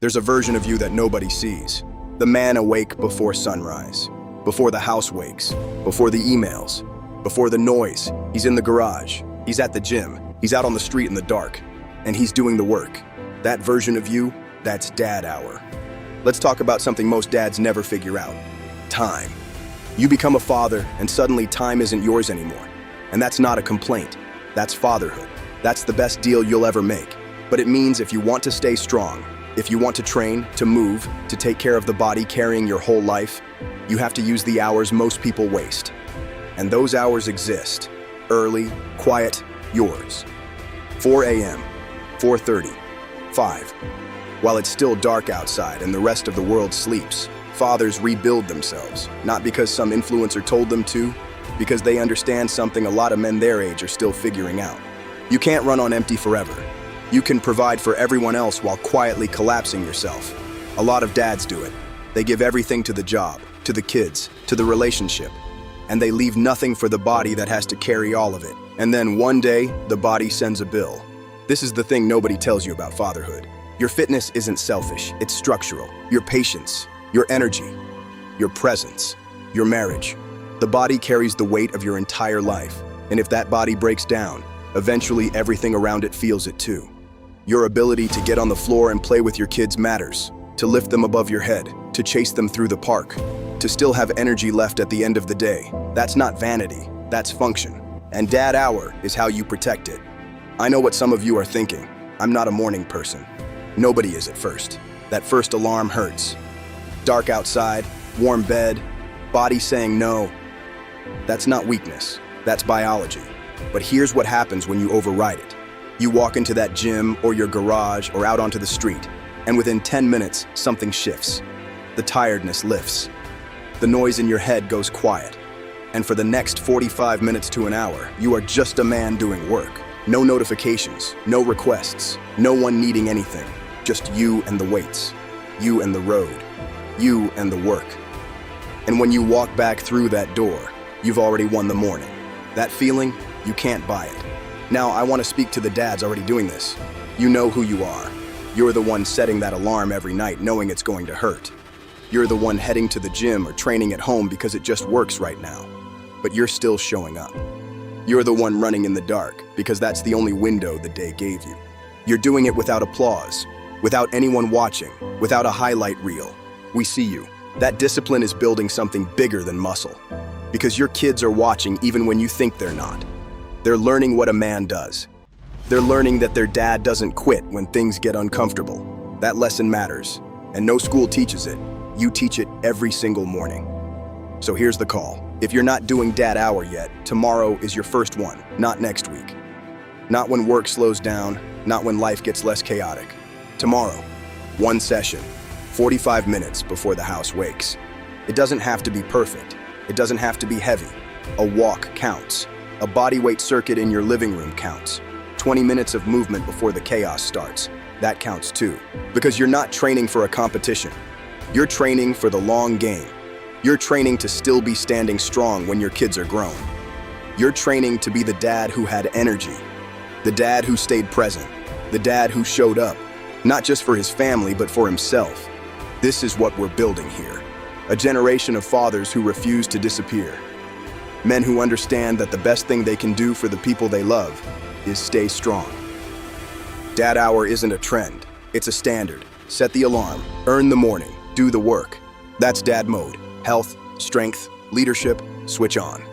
There's a version of you that nobody sees. The man awake before sunrise, before the house wakes, before the emails, before the noise. He's in the garage, he's at the gym, he's out on the street in the dark, and he's doing the work. That version of you, that's dad hour. Let's talk about something most dads never figure out: time. You become a father, and suddenly time isn't yours anymore. And that's not a complaint. That's fatherhood. That's the best deal you'll ever make. But it means if you want to stay strong, if you want to train, to move, to take care of the body carrying your whole life, you have to use the hours most people waste. And those hours exist. Early, quiet, yours. 4 a.m., 4:30, 5. While it's still dark outside and the rest of the world sleeps, fathers rebuild themselves, not because some influencer told them to, because they understand something a lot of men their age are still figuring out. You can't run on empty forever. You can provide for everyone else while quietly collapsing yourself. A lot of dads do it. They give everything to the job, to the kids, to the relationship, and they leave nothing for the body that has to carry all of it. And then one day, the body sends a bill. This is the thing nobody tells you about fatherhood. Your fitness isn't selfish, it's structural. Your patience, your energy, your presence, your marriage. The body carries the weight of your entire life, and if that body breaks down, eventually everything around it feels it too. Your ability to get on the floor and play with your kids matters, to lift them above your head, to chase them through the park, to still have energy left at the end of the day. That's not vanity, that's function. And dad hour is how you protect it. I know what some of you are thinking. I'm not a morning person. Nobody is at first. That first alarm hurts. Dark outside, warm bed, body saying no. That's not weakness, that's biology. But here's what happens when you override it. You walk into that gym or your garage or out onto the street, and within 10 minutes, something shifts. The tiredness lifts. The noise in your head goes quiet. And for the next 45 minutes to an hour, you are just a man doing work. No notifications, no requests, no one needing anything. Just you and the weights, you and the road, you and the work. And when you walk back through that door, you've already won the morning. That feeling, you can't buy it. Now, I want to speak to the dads already doing this. You know who you are. You're the one setting that alarm every night knowing it's going to hurt. You're the one heading to the gym or training at home because it just works right now. But you're still showing up. You're the one running in the dark because that's the only window the day gave you. You're doing it without applause, without anyone watching, without a highlight reel. We see you. That discipline is building something bigger than muscle. Because your kids are watching even when you think they're not. They're learning what a man does. They're learning that their dad doesn't quit when things get uncomfortable. That lesson matters, and no school teaches it. You teach it every single morning. So here's the call. If you're not doing dad hour yet, tomorrow is your first one, not next week. Not when work slows down, not when life gets less chaotic. Tomorrow, one session, 45 minutes before the house wakes. It doesn't have to be perfect. It doesn't have to be heavy. A walk counts. A bodyweight circuit in your living room counts. 20 minutes of movement before the chaos starts. That counts too. Because you're not training for a competition. You're training for the long game. You're training to still be standing strong when your kids are grown. You're training to be the dad who had energy. The dad who stayed present. The dad who showed up. Not just for his family, but for himself. This is what we're building here. A generation of fathers who refuse to disappear. Men who understand that the best thing they can do for the people they love is stay strong. Dad hour isn't a trend, it's a standard. Set the alarm, earn the morning, do the work. That's dad mode. Health, strength, leadership, switch on.